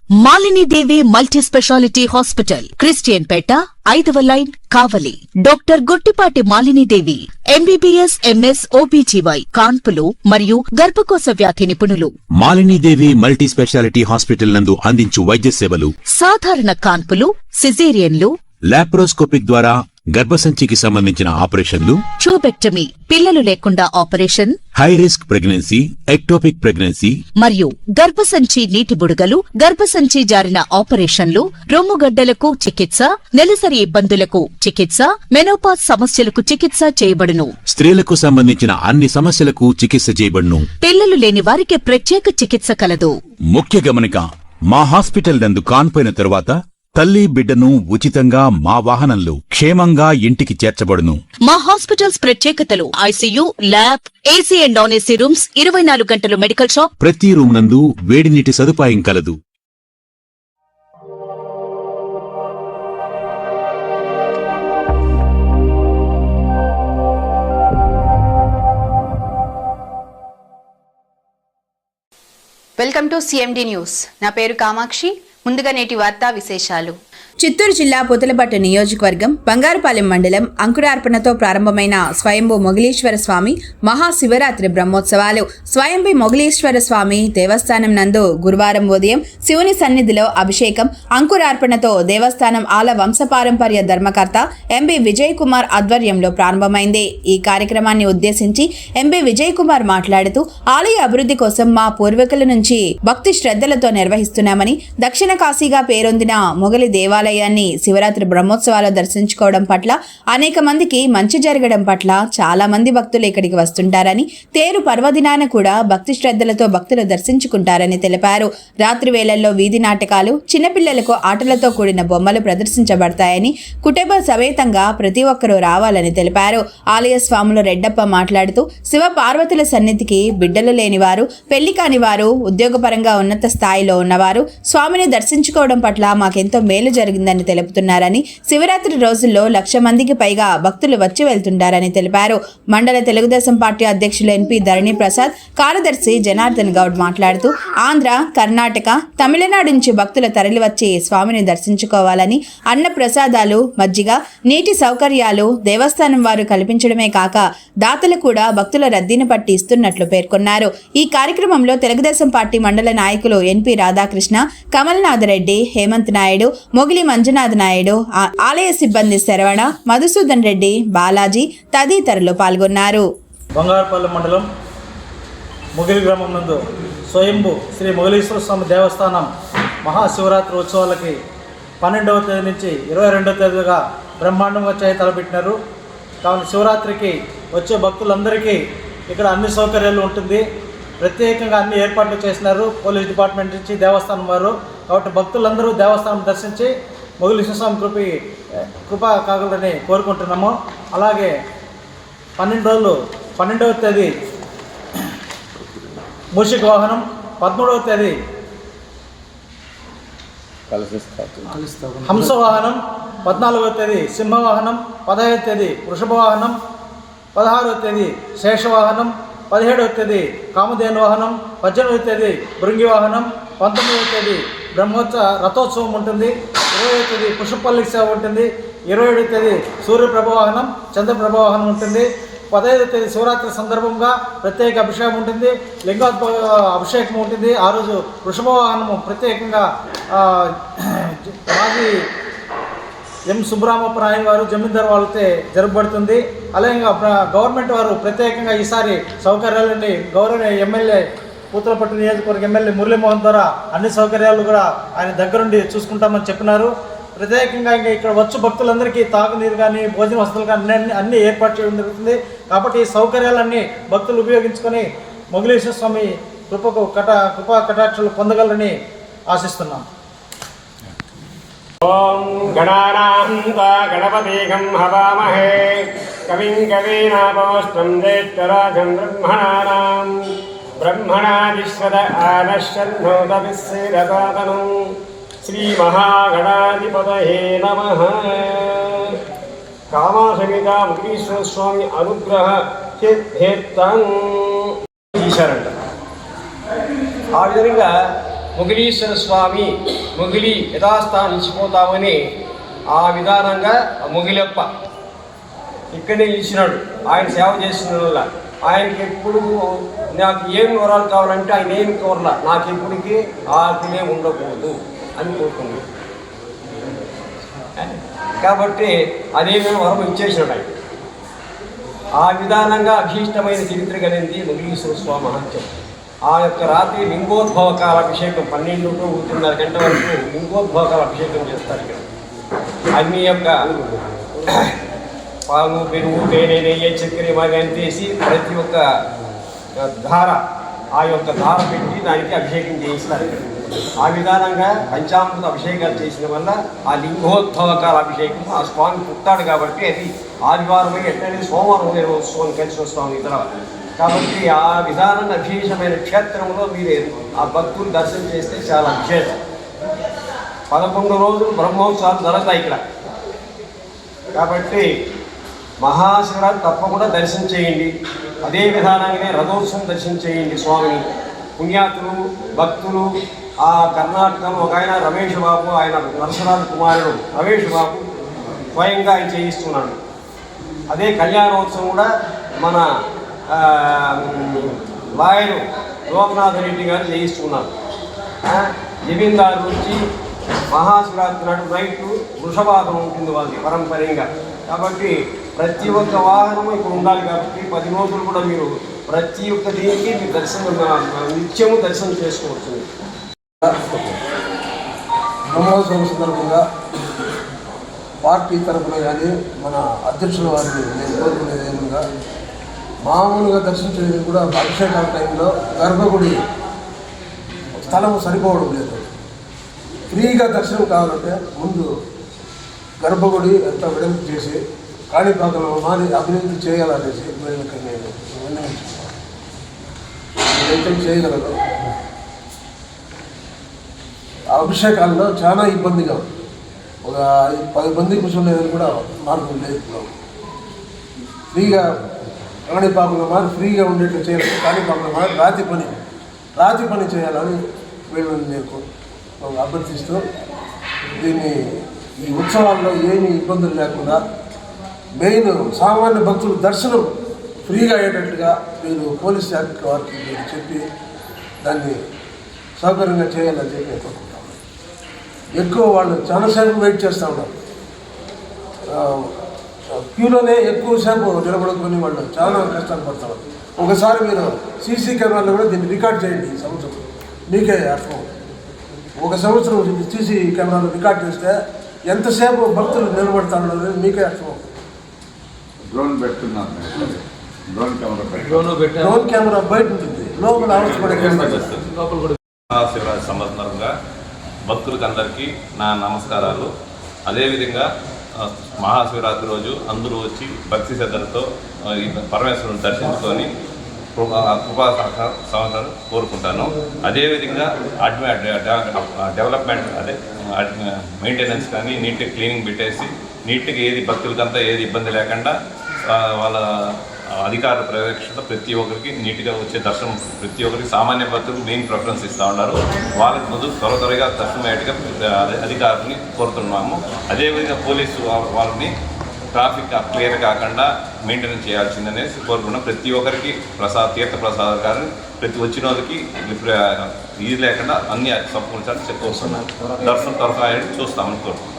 Malini Devi multi speciality hospital, Christianpet, 5వ line, Kavali. Doctor Guttipati Malinidevi, MBBS, MS, OBGY, కాన్పులు మరియు గర్భకోశ వ్యాధి నిపుణులు. మాలినీదేవి మల్టీ స్పెషాలిటీ హాస్పిటల్ నందు అందించు వైద్య సేవలు: సాధారణ కాన్పులు, సిజేరియన్లు, లాప్రోస్కోపిక్ ద్వారా గర్భసంచికి సంబంధించిన ఆపరేషన్లు, ట్యూబెక్టమీ, పిల్లలు లేకుండా operation, high risk pregnancy, ectopic pregnancy మరియు గర్భసంచి నీటి బుడగలు, గర్భసంచి జారిన ఆపరేషన్లు, రొమ్ముగడ్డలకు చికిత్స, నెలసరి ఇబ్బందులకు చికిత్స, మెనోపాజ్ సమస్యలకు చికిత్స చేయబడును. స్త్రీలకు సంబంధించిన అన్ని సమస్యలకు చికిత్స చేయబడును. పిల్లలు లేని వారికి ప్రత్యేక చికిత్స కలదు. ముఖ్య గమనిక: మా హాస్పిటల్ నందు కాన్పోయిన తరువాత తల్లి బిడ్డను ఉచితంగా మా వాహనంలో క్షేమంగా ఇంటికి చేర్చబడును. మా హాస్పిటల్స్ ప్రత్యేకతలు: ICU, lab, AC and non AC rooms, 24 గంటలు మెడికల్ షాప్, ప్రతి రూమ్ నందు వేడి నీటి సదుపాయం కలదు. Welcome to CMD news. నా పేరు కామాక్షి. ముందుగా నేటి వార్తా విశేషాలు. చిత్తూరు జిల్లా పొతులపట్టు నియోజకవర్గం బంగారుపాలెం మండలం అంకురార్పణతో ప్రారంభమైన స్వయంభూ మొగలీశ్వర స్వామి మహాశివరాత్రి బ్రహ్మోత్సవాలు. స్వయంభూ మొగలీశ్వర స్వామి దేవస్థానం నందు గురువారం ఉదయం శివుని సన్నిధిలో అభిషేకం, అంకురార్పణతో దేవస్థానం ఆల వంశపారంపర్య ధర్మకర్త ఎంబి విజయ్ కుమార్ ఆధ్వర్యంలో ప్రారంభమైంది. ఈ కార్యక్రమాన్ని ఉద్దేశించి ఎంబి విజయ్ కుమార్ మాట్లాడుతూ, ఆలయ అభివృద్ధి కోసం మా పూర్వీకుల నుంచి భక్తి శ్రద్ధలతో నిర్వహిస్తున్నామని, దక్షిణ కాశీగా పేరొందిన మొగలి దేవాలయాన్ని శివరాత్రి బ్రహ్మోత్సవాలు దర్శించుకోవడం పట్ల, అనేక మందికి మంచి జరగడం పట్ల చాలా మంది భక్తులు ఇక్కడికి వస్తుంటారని, తేరు పర్వదినాన కూడా భక్తి శ్రద్ధలతో భక్తులు దర్శించుకుంటారని తెలిపారు. రాత్రి వేళల్లో వీధి నాటకాలు, చిన్నపిల్లలకు ఆటలతో కూడిన బొమ్మలు ప్రదర్శించబడతాయని, కుటుంబ సమేతంగా ప్రతి ఒక్కరూ రావాలని తెలిపారు. ఆలయ స్వాములు రెడ్డప్ప మాట్లాడుతూ, శివ పార్వతుల సన్నిధికి బిడ్డలు లేనివారు, పెళ్లి కాని వారు, ఉద్యోగపరంగా ఉన్నత స్థాయిలో ఉన్నవారు స్వామిని దర్శించుకోవడం పట్ల మాకెంతో మేలు జరిగిందని తెలుపుతున్నారని, శివరాత్రి రోజుల్లో 1,00,000 మందికి పైగా భక్తులు వచ్చి వెళ్తుంటారని తెలిపారు. మండల తెలుగుదేశం పార్టీ అధ్యక్షులు ఎన్పి ధరణి ప్రసాద్, కార్యదర్శి జనార్దన్ గౌడ్ మాట్లాడుతూ, ఆంధ్ర, కర్ణాటక, తమిళనాడు నుంచి భక్తులు తరలివచ్చి స్వామిని దర్శించుకోవాలని, అన్న ప్రసాదాలు, మజ్జిగ, నీటి సౌకర్యాలు దేవస్థానం వారు కల్పించడమే కాక దాతలు కూడా భక్తుల రద్దీని పట్టి ఇస్తున్నట్లు పేర్కొన్నారు. ఈ కార్యక్రమంలో తెలుగుదేశం పార్టీ మండల నాయకులు ఎన్పి రాధాకృష్ణ, కమల్నాథ్ రెడ్డి, హేమంత్ నాయుడు, మొగిలి మంజునాథ్ నాయుడు, ఆలయ సిబ్బంది శరవణ, మధుసూదన్ రెడ్డి, బాలాజీ తదితరులు పాల్గొన్నారు. బంగారుపల్లి మండలం మొగిలి గ్రామం నందు స్వయంభూ శ్రీ మొగలీశ్వర స్వామి దేవస్థానం మహాశివరాత్రి ఉత్సవాలకి 12వ తేదీ నుంచి 22వ తేదీగా బ్రహ్మాండంగా తలపెట్టినారు. కావున శివరాత్రికి వచ్చే భక్తులందరికీ ఇక్కడ అన్ని సౌకర్యాలు ఉంటుంది. ప్రత్యేకంగా అన్ని ఏర్పాట్లు చేసినారు పోలీస్ డిపార్ట్మెంట్ నుంచి, దేవస్థానం వారు. కాబట్టి భక్తులందరూ దేవస్థానం దర్శించి మొగలీశ్వర స్వామి కృపా కాగలని కోరుకుంటున్నాము. అలాగే 12వ తేదీ మూషిక వాహనం, 13వ తేదీ హంస వాహనం, 14వ తేదీ సింహవాహనం, 15వ తేదీ వృషభ వాహనం, 16వ తేదీ శేషవాహనం, 17వ తేదీ కామధేను వాహనం, 18వ తేదీ భృంగి వాహనం, 19వ తేదీ రథోత్సవం ఉంటుంది, 20వ తేదీ పుష్పపల్లికి సేవ ఉంటుంది, 27వ తేదీ సూర్యప్రభ వాహనం, చంద్రప్రభ వాహనం ఉంటుంది, 15వ తేదీ శివరాత్రి సందర్భంగా ప్రత్యేక అభిషేకం ఉంటుంది, లింగోద్భవ అభిషేకం ఉంటుంది. ఆ రోజు వృషభ వాహనము ప్రత్యేకంగా మాజీ ఎం సుబ్రహ్మణ్య నాయన వారు జమీందార్ వాళ్ళతో జరపబడుతుంది. అలాగే గవర్నమెంట్ వారు ప్రత్యేకంగా ఈసారి సౌకర్యాలన్నీ గౌరవ ఎమ్మెల్యే పూతలపట్టు నియోజకవర్గ ఎమ్మెల్యే మురళీమోహన్ ద్వారా అన్ని సౌకర్యాలు కూడా ఆయన దగ్గరుండి చూసుకుంటామని చెప్పినారు. ప్రత్యేకంగా ఇంకా ఇక్కడ వచ్చి భక్తులందరికీ తాగునీరు కానీ, భోజన వసతులు కానీ అన్నీ ఏర్పాటు చేయడం జరుగుతుంది. కాబట్టి ఈ సౌకర్యాలన్నీ భక్తులు ఉపయోగించుకొని మొగలీశ్వర స్వామి కృపా కటాక్షలు పొందగలరని ఆశిస్తున్నాం. ఓం గణానాం త్వా గణపతిగం హవామహే కవిం కవీనాపమస్తం జ్యేష్ఠరాజం బ్రహ్మణానాం బ్రహ్మణాదిశ్వద ఆనశ్చన్నోదవిశ్రీరదాతనం శ్రీ మహాగణాధిపతయే నమః. కామాసమిత మొగలీశ్వర స్వామి అనుగ్రహ చేస్తాం చేశారంట. ఆ విధంగా మొగిలీశ్వర స్వామి మొగిలి యథాస్థానం ఇచ్చిపోతామని ఆ విధానంగా మొగిలప్ప ఇక్కడే నిలిచినాడు. ఆయన సేవ చేసిన వల్ల ఆయనకి ఎప్పుడు నాకు ఏం వరాలు కావాలంటే ఆయన ఏమి కోరలా, నాకు ఎప్పటికీ ఆకలే ఉండకూడదు అని కోరుకున్నాడు. కాబట్టి అదేమేమో వరం ఇచ్చేసినాడు ఆయన. ఆ విధానంగా అభీష్టమైన చరిత్ర కలిగింది మొగిలీశ్వర స్వామి మహత్యం. ఆ యొక్క రాత్రి లింగోద్భవ కాల అభిషేకం 12 to 1:30 గంటల వరకు లింగోద్భవ కాల అభిషేకం చేస్తారు ఇక్కడ. అగ్ని యొక్క పాలు, పెరుగు, తేనె, నెయ్యి, చక్కెర బాగా తీసి ప్రతి ఒక్క ధార ఆ యొక్క ధార పెట్టి దానికి అభిషేకం చేయిస్తారు ఇక్కడ. ఆ విధానంగా పంచామృత అభిషేకాలు చేసిన వల్ల ఆ లింగోద్భవ కాల అభిషేకం ఆ స్వామి పుట్టాడు కాబట్టి అది ఆదివారం ఎట్లనే సోమవారం ఉదయం కలిసి వస్తాం ఇతర. కాబట్టి ఆ విధానంగా విశేషమైన క్షేత్రంలో మీరు ఆ భక్తులు దర్శనం చేస్తే చాలా విశేషం. 11 రోజులు బ్రహ్మోత్సవాలు జరుగుతాయి ఇక్కడ. కాబట్టి మహాశివరాత్రి తప్పకుండా దర్శనం చేయండి. అదే విధానంగానే రథోత్సవం దర్శనం చేయండి స్వామిని. పుణ్యాతులు భక్తులు ఆ కర్ణాటకలో ఒక ఆయన రమేష్ బాబు, ఆయన నరసరాజు కుమారుడు రమేష్ బాబు స్వయంగా ఆయన చేయిస్తున్నాడు. అదే కళ్యాణోత్సవం కూడా మన లాయరు లోకనాథ్ రెడ్డి గారు చేయిస్తున్నారు. జమీందారు నుంచి మహాశివరాత్రి నాడు నైటు వృషభాగం ఉంటుంది వాళ్ళకి పరంపరంగా. కాబట్టి ప్రతి ఒక్క వాహనము ఇక్కడ ఉండాలి. కాబట్టి 10 రోజులు కూడా మీరు ప్రతి ఒక్క దీనికి మీరు నిత్యము దర్శనం చేసుకోవచ్చు. బ్రహ్మోత్సవం సందర్భంగా పార్టీ తరఫున కానీ మన అధ్యక్షుల వారిని నేను కోరుకునేది ఏమనగా, మామూలుగా దర్శించేది కూడా అభిషేకాల టైంలో గర్భగుడి స్థలం సరిపోవడం లేదు. ఫ్రీగా దర్శనం కావాలంటే ముందు గర్భగుడి ఎంత విడుదల చేసి కాణిపాకంలో మాది అభివృద్ధి చేయాలనేసి వీళ్ళకి నేను విన్నవించుకున్నాను. చేయగలరు. అభిషేకాల్లో చాలా ఇబ్బందిగా ఒక 10 మంది కూర్చోలేదని కూడా మార్గం లేదు. ఫ్రీగా కాణిపాకంలో మాది ఫ్రీగా ఉండేట్లు చేయాలి. కాణిపాకంలో మాది రాతి పని చేయాలని వీళ్ళని నేను అభ్యర్థిస్తూ దీన్ని ఈ ఉత్సవాల్లో ఏమీ ఇబ్బందులు లేకుండా మెయిన్ సామాన్య భక్తులు దర్శనం ఫ్రీగా అయ్యేటట్లుగా మీరు పోలీస్ శాఖ వారికి మీరు చెప్పి దాన్ని సౌకర్యంగా చేయాలని చెప్పి నేను కోరుకుంటాను. ఎక్కువ వాళ్ళు చాలాసేపు వెయిట్ చేస్తూ ఉన్నారు. క్యూలోనే ఎక్కువసేపు నిలబడుకొని వాళ్ళు చాలా కష్టాలు పడతారు. ఒకసారి మీరు సీసీ కెమెరాలో కూడా దీన్ని రికార్డ్ చేయండి. ఈ సంవత్సరం మీకే అర్థం. ఒక సంవత్సరం సీసీ కెమెరాలో రికార్డ్ చేస్తే ఎంతసేపు భక్తులు నిలబడతారు అనేది మీకే అర్థం. డ్రోన్ పెడుతున్నాను. డ్రోన్ కెమెరా బయట ఉంటుంది, లోపల అవసరపడే మహాశివరాత్రి సందర్భంగా భక్తులకు అందరికీ నా నమస్కారాలు. అదేవిధంగా మహాశివరాత్రి రోజు అందరూ వచ్చి భక్తి శ్రద్ధలతో ఈ పరమేశ్వరుని దర్శించుకొని కృపా సంవత్సరాలు కోరుకుంటాను. అదేవిధంగా డెవలప్మెంట్ మెయింటెనెన్స్ కానీ నీట్గా క్లీనింగ్ పెట్టేసి నీట్గా ఏది భక్తులకంతా ఏది ఇబ్బంది లేకుండా వాళ్ళ అధికారుల పర్యవేక్షణ ప్రతి ఒక్కరికి నీట్గా వచ్చే దర్శనం ప్రతి ఒక్కరికి సామాన్య భక్తులకు మెయిన్ ప్రిఫరెన్స్ ఇస్తూ ఉన్నారు. వాళ్ళకి ముందు త్వరగా దర్శనం అయ్యేట్టుగా అధికారులని కోరుతున్నాము. అదేవిధంగా పోలీసు వాళ్ళని ట్రాఫిక్ క్లియర్ కాకుండా మెయింటెనెన్స్ చేయాల్సిందనేసి కోరుకున్నాం. ప్రతి ఒక్కరికి తీర్థ ప్రసాద్ గారిని ప్రతి వచ్చిన వాళ్ళకి ఇది లేకుండా అన్ని సమకూర్చాలని కోరుతున్నాను. దర్శనం త్వరగా చూస్తామని కోరుతున్నాం.